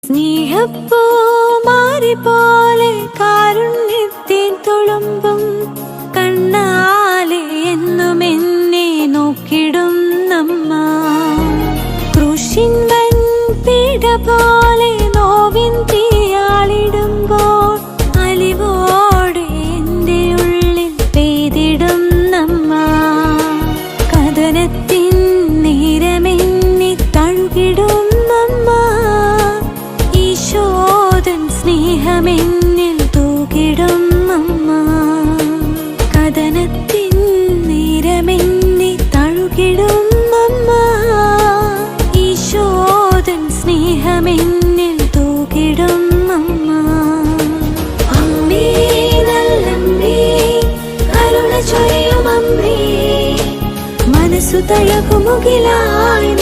സ്നേഹപ്പൂമാരി പോലെ കാരുണ്യത്തിൻ തുളുമ്പും കണ്ണാലെ എന്നും എന്നെ നോക്കിടുന്നമ്മ. ക്രൂശിൻ വൻപീഡ പോലെ നോവിൻ തീയാളിടുമ്പോൾ അലിവോടെ എന്റെ ഉള്ളിൽ പെയ്തിടുന്നമ്മ. കഥനത്തിൻ നേരമെന്നെ തഴുകിടുന്നമ്മ. ഈശോദൻ സ്നേഹമെന്നിൽ തൂകിടുന്നമ്മ. കഥനത്തിൻ നേരമെന്നെ തഴുകിടുന്നമ്മ. ഈശോദൻ സ്നേഹമെന്നിൽ തൂകിടുന്നമ്മ. അമ്മേ നല്ലമ്മേ കരുണ ചൊരിയും അമ്മേ, മനസ്സു തഴകുമുകിലായി